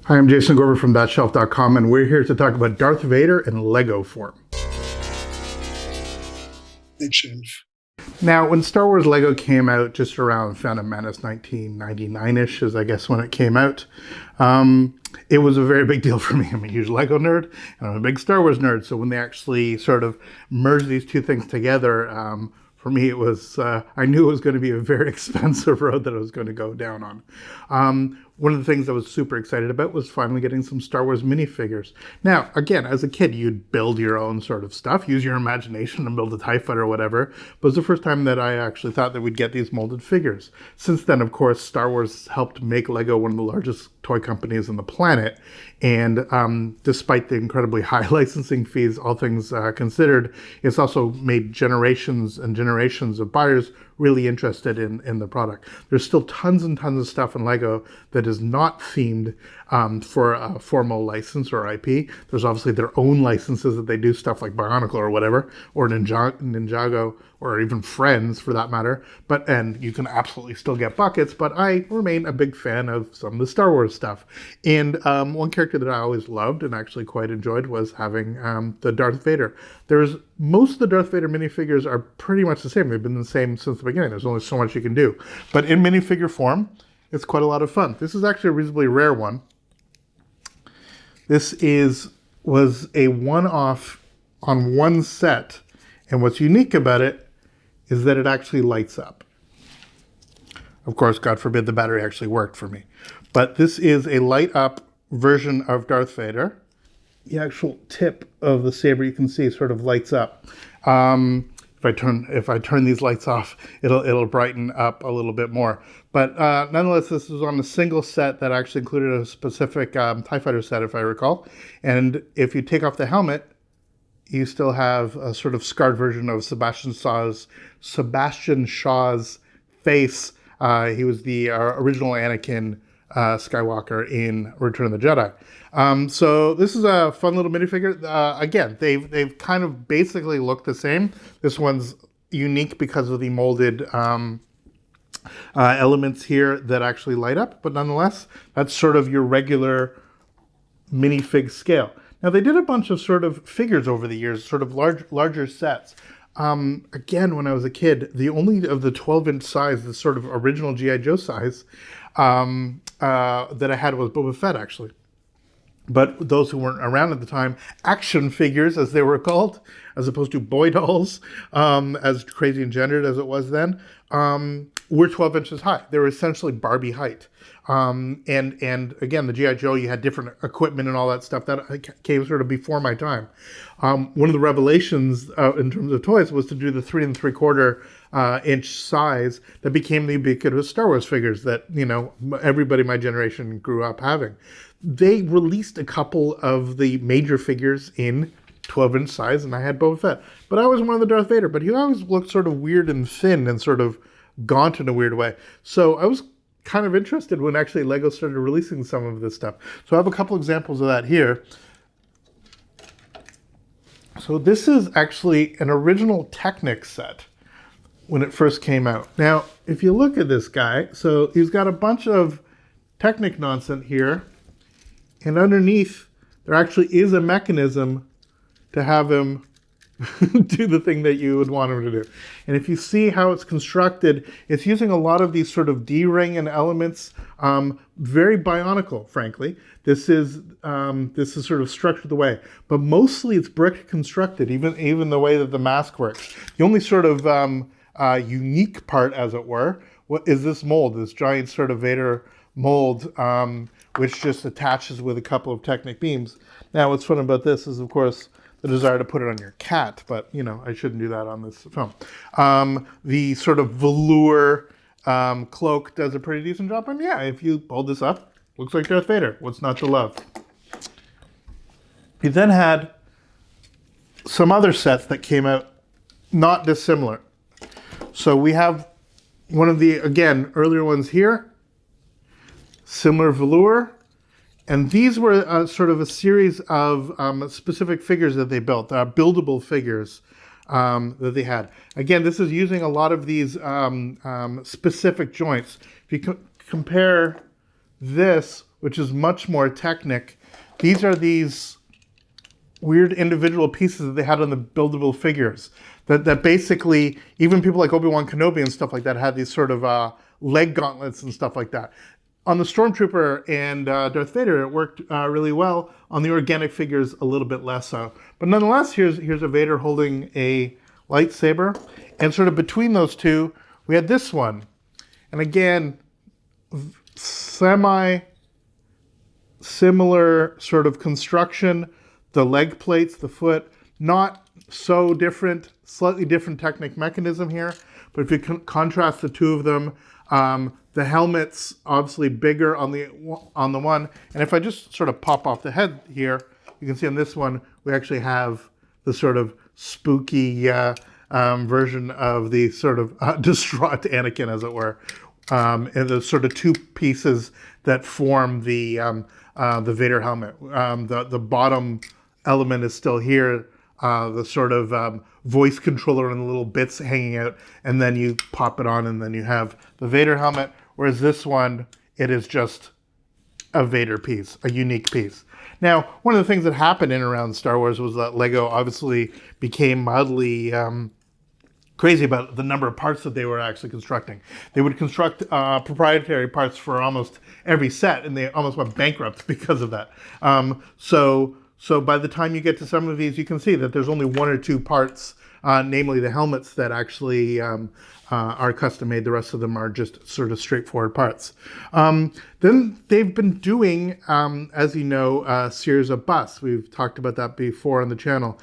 Hi, I'm Jason Gorber from ThatShelf.com, and we're here to talk about Darth Vader in Lego form. Big shelf. Now, when Star Wars Lego came out, just around Phantom Menace 1999-ish, is I guess when it came out, it was a very big deal for me. I'm a huge Lego nerd, and I'm a big Star Wars nerd, so when they actually sort of merged these two things together, for me, it was, I knew it was going to be a very expensive road that I was going to go down on. One of the things I was super excited about was finally getting some Star Wars minifigures. Now, again, as a kid, you'd build your own sort of stuff, use your imagination and build a TIE fighter or whatever. But it was the first time that I actually thought that we'd get these molded figures. Since then, of course, Star Wars helped make Lego one of the largest toy companies on the planet. And despite the incredibly high licensing fees, all things considered, it's also made generations and generations of buyers really interested in the product. There's still tons and tons of stuff in Lego that is not themed for a formal license or IP. There's obviously their own licenses that they do stuff like Bionicle or whatever, or Ninjago, or even Friends for that matter. And you can absolutely still get buckets, but I remain a big fan of some of the Star Wars stuff. And one character that I always loved and actually quite enjoyed was having the Darth Vader. Most of the Darth Vader minifigures are pretty much the same. They've been the same since the beginning. There's only so much you can do. But in minifigure form, it's quite a lot of fun. This is actually a reasonably rare one. This was a one-off on one set. And what's unique about it is that it actually lights up. Of course, God forbid the battery actually worked for me. But this is a light-up version of Darth Vader. The actual tip of the saber, you can see, sort of lights up. If I turn these lights off, it'll brighten up a little bit more. But nonetheless, this was on a single set that actually included a specific TIE Fighter set, if I recall. And if you take off the helmet, you still have a sort of scarred version of Sebastian Shaw's face. He was the original Anakin Skywalker in Return of the Jedi. So this is a fun little minifigure. Again, they've kind of basically look the same. This one's unique because of the molded elements here that actually light up, but nonetheless, that's sort of your regular minifig scale. Now, they did a bunch of sort of figures over the years, sort of larger sets. Again, when I was a kid, the only of the 12-inch size, the sort of original G.I. Joe size, that I had was Boba Fett, actually. But those who weren't around at the time, action figures, as they were called, as opposed to boy dolls, as crazy and gendered as it was then, were 12 inches high. They were essentially Barbie height. And again, the G.I. Joe, you had different equipment and all that stuff that came sort of before my time. One of the revelations in terms of toys was to do the 3 3/4 inch size that became the ubiquitous Star Wars figures that, everybody in my generation grew up having. They released a couple of the major figures in 12-inch size, and I had Boba Fett. But I was one of the Darth Vader, but he always looked sort of weird and thin and sort of gaunt in a weird way. So I was kind of interested when actually Lego started releasing some of this stuff. So I have a couple examples of that here. So this is actually an original Technic set when it first came out. Now, if you look at this guy, so he's got a bunch of Technic nonsense here, and underneath there actually is a mechanism to have him do the thing that you would want him to do. And if you see how it's constructed, it's using a lot of these sort of D-ring and elements, very Bionicle, frankly. This is sort of structured the way, but mostly it's brick constructed, even the way that the mask works. The only sort of unique part, as it were, is this mold, this giant sort of Vader mold, which just attaches with a couple of Technic beams. Now, what's fun about this is, of course, the desire to put it on your cat, but, I shouldn't do that on this film. The sort of velour cloak does a pretty decent job. And yeah, if you hold this up, looks like Darth Vader. What's not to love? He then had some other sets that came out not dissimilar. So we have one of the, again, earlier ones here, similar velour. And these were sort of a series of specific figures that they built, buildable figures that they had. Again, this is using a lot of these specific joints. If you compare this which is much more Technic. These are these weird individual pieces that they had on the buildable figures. That basically, even people like Obi-Wan Kenobi and stuff like that had these sort of leg gauntlets and stuff like that. On the Stormtrooper and Darth Vader, it worked really well. On the organic figures, a little bit less so. But nonetheless, here's a Vader holding a lightsaber. And sort of between those two, we had this one. And again, semi-similar sort of construction. The leg plates, the foot, not so different, slightly different Technic mechanism here. But if you contrast the two of them, the helmet's obviously bigger on the one. And if I just sort of pop off the head here, you can see on this one, we actually have the sort of spooky version of the sort of distraught Anakin, as it were. And the sort of two pieces that form the Vader helmet. The bottom element is still here, the sort of voice controller and the little bits hanging out, and then you pop it on and then you have the Vader helmet, whereas this one, it is just a Vader piece, a unique piece. Now, one of the things that happened in and around Star Wars was that Lego obviously became mildly crazy about the number of parts that they were actually constructing. They would construct proprietary parts for almost every set, and they almost went bankrupt because of that. So by the time you get to some of these, you can see that there's only one or two parts, namely the helmets, that actually are custom made. The rest of them are just sort of straightforward parts. Then they've been doing, as you know, a series of busts. We've talked about that before on the channel.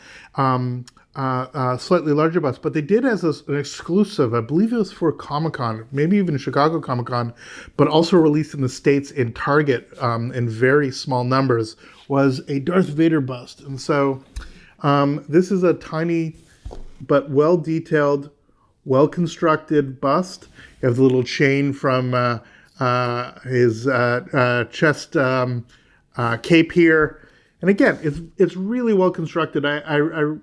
Slightly larger busts, but they did as an exclusive, I believe it was for Comic-Con, maybe even Chicago Comic-Con, but also released in the States in Target in very small numbers, was a Darth Vader bust. And so this is a tiny but well-detailed, well-constructed bust. You have the little chain from his chest cape here. And again, it's really well constructed. I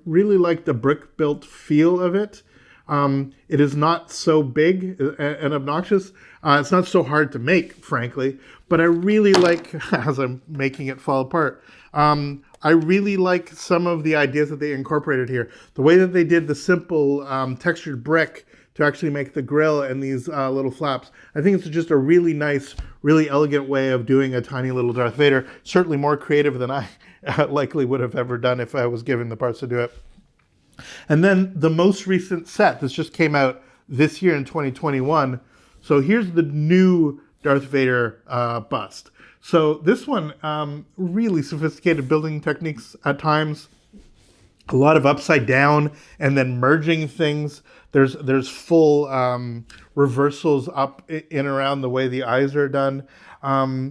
really like the brick-built feel of it. It is not so big and obnoxious. It's not so hard to make, frankly. But I really like, as I'm making it fall apart, I really like some of the ideas that they incorporated here. The way that they did the simple textured brick to actually make the grill and these little flaps. I think it's just a really nice, really elegant way of doing a tiny little Darth Vader. Certainly more creative than I likely would have ever done if I was given the parts to do it. And then the most recent set, this just came out this year in 2021. So here's the new Darth Vader bust. So this one, really sophisticated building techniques at times. A lot of upside down and then merging things. There's full reversals up in around the way the eyes are done.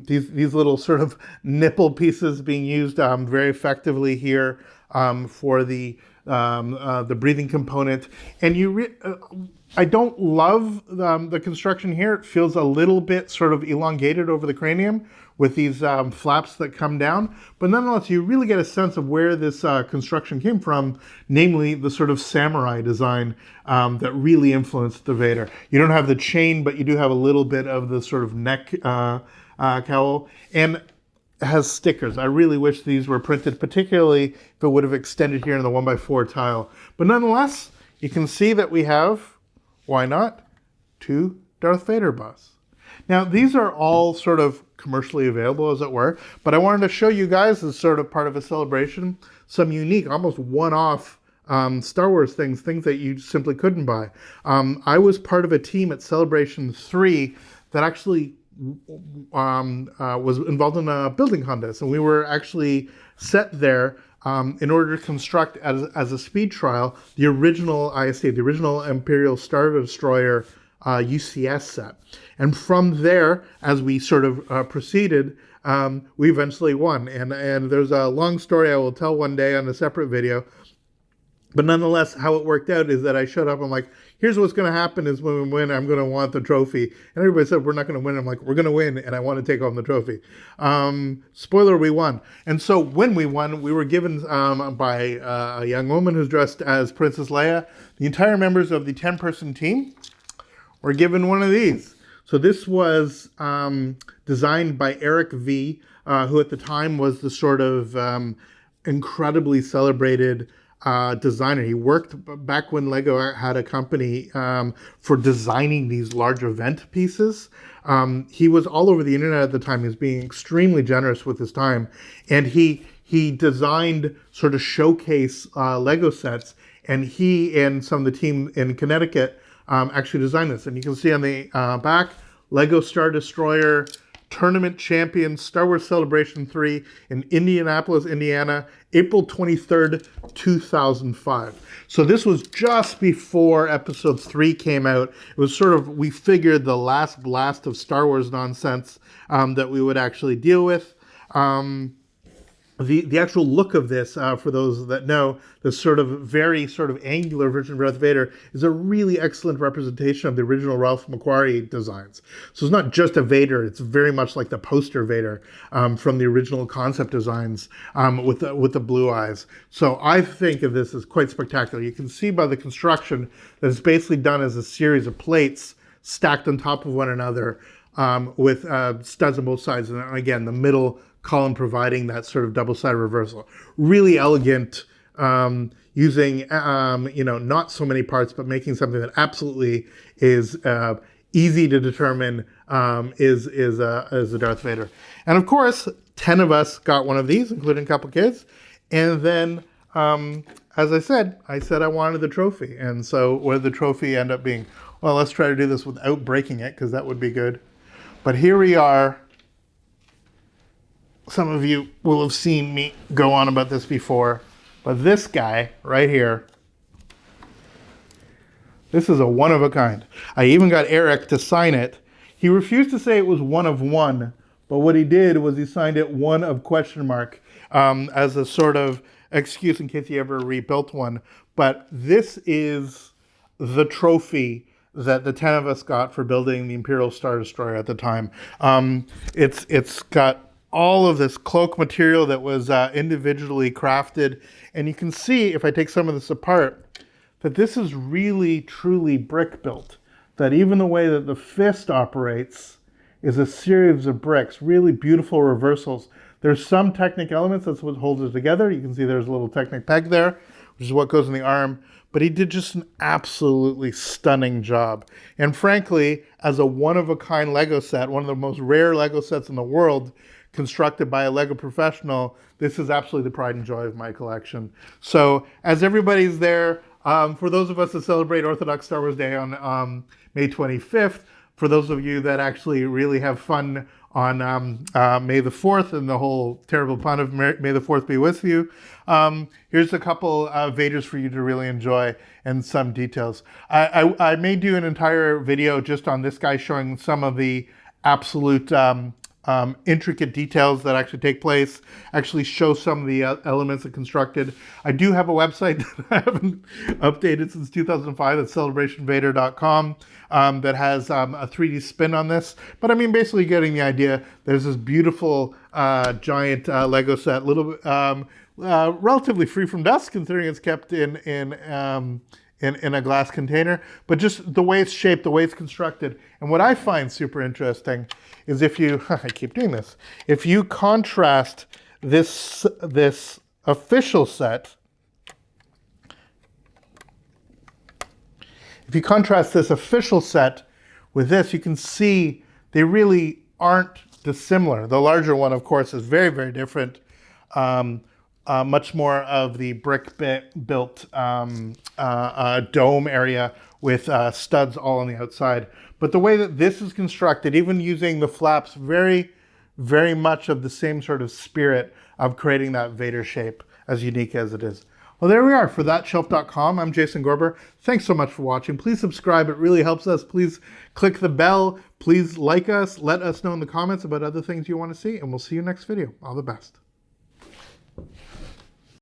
These little sort of nipple pieces being used very effectively here for the breathing component. And I don't love the construction here. It feels a little bit sort of elongated over the cranium with these flaps that come down. But nonetheless, you really get a sense of where this construction came from, namely the sort of samurai design that really influenced the Vader. You don't have the chain, but you do have a little bit of the sort of neck cowl. And it has stickers. I really wish these were printed, particularly if it would have extended here in the 1x4 tile. But nonetheless, you can see that we have, why not, 2 Darth Vader busts. Now, these are all sort of commercially available, as it were, but I wanted to show you guys, as sort of part of a celebration, some unique, almost one-off Star Wars things that you simply couldn't buy. I was part of a team at Celebration 3 that actually was involved in a building contest, and we were actually set there in order to construct, as a speed trial, the original ISD, the original Imperial Star Destroyer UCS set. And from there, as we sort of proceeded, we eventually won. And there's a long story I will tell one day on a separate video. But nonetheless, how it worked out is that I showed up, I'm like, here's what's going to happen is when we win, I'm going to want the trophy. And everybody said, we're not going to win. I'm like, we're going to win, and I want to take home the trophy. Spoiler, we won. And so when we won, we were given by a young woman who's dressed as Princess Leia. The entire members of the 10-person team were given one of these. So this was designed by Eric V, who at the time was the sort of incredibly celebrated designer. He worked back when Lego had a company for designing these large event pieces. He was all over the internet at the time. He was being extremely generous with his time. And he designed sort of showcase Lego sets. And he and some of the team in Connecticut actually designed this. And you can see on the back, Lego Star Destroyer, Tournament Champion, Star Wars Celebration 3 in Indianapolis, Indiana, April 23rd, 2005. So this was just before Episode 3 came out. It was sort of, we figured, the last blast of Star Wars nonsense that we would actually deal with. The actual look of this, for those that know, this sort of very sort of angular version of Darth Vader is a really excellent representation of the original Ralph McQuarrie designs. So it's not just a Vader, it's very much like the poster Vader from the original concept designs with the blue eyes. So I think of this as quite spectacular. You can see by the construction that it's basically done as a series of plates stacked on top of one another with studs on both sides. And again, the middle column providing that sort of double-sided reversal. Really elegant, using, not so many parts, but making something that absolutely is easy to determine is a Darth Vader. And of course, 10 of us got one of these, including a couple kids. And then, as I said I wanted the trophy. And so what did the trophy end up being? Well, let's try to do this without breaking it, because that would be good. But here we are. Some of you will have seen me go on about this before, but this guy right here, this is a one of a kind. I even got Eric to sign it. He refused to say it was one of one, but what he did was he signed it one of question mark as a sort of excuse in case he ever rebuilt one. But this is the trophy that the 10 of us got for building the Imperial Star Destroyer at the time. It's got all of this cloak material that was individually crafted. And you can see, if I take some of this apart, that this is really, truly brick built. That even the way that the fist operates is a series of bricks, really beautiful reversals. There's some Technic elements, that's what holds it together. You can see there's a little Technic peg there, which is what goes in the arm. But he did just an absolutely stunning job. And frankly, as a one-of-a-kind Lego set, one of the most rare Lego sets in the world, constructed by a Lego professional, this is absolutely the pride and joy of my collection. So as everybody's there, for those of us that celebrate Orthodox Star Wars Day on May 25th, for those of you that actually really have fun on May the 4th and the whole terrible pun of May the 4th be with you, here's a couple Vaders for you to really enjoy and some details. I may do an entire video just on this guy showing some of the absolute intricate details that actually take place, actually show some of the elements that constructed. I do have a website that I haven't updated since 2005, that's celebrationvader.com, that has a 3D spin on this. But I mean, basically getting the idea, there's this beautiful giant Lego set, relatively free from dust, considering it's kept in a glass container, but just the way it's shaped, the way it's constructed. And what I find super interesting is if you, I keep doing this, if you contrast this official set, with this, you can see they really aren't dissimilar. The larger one, of course, is very, very different. Much more of the brick-built dome area with studs all on the outside. But the way that this is constructed, even using the flaps, very, very much of the same sort of spirit of creating that Vader shape, as unique as it is. Well, there we are for thatshelf.com. I'm Jason Gorber. Thanks so much for watching. Please subscribe. It really helps us. Please click the bell. Please like us. Let us know in the comments about other things you want to see, and we'll see you next video. All the best.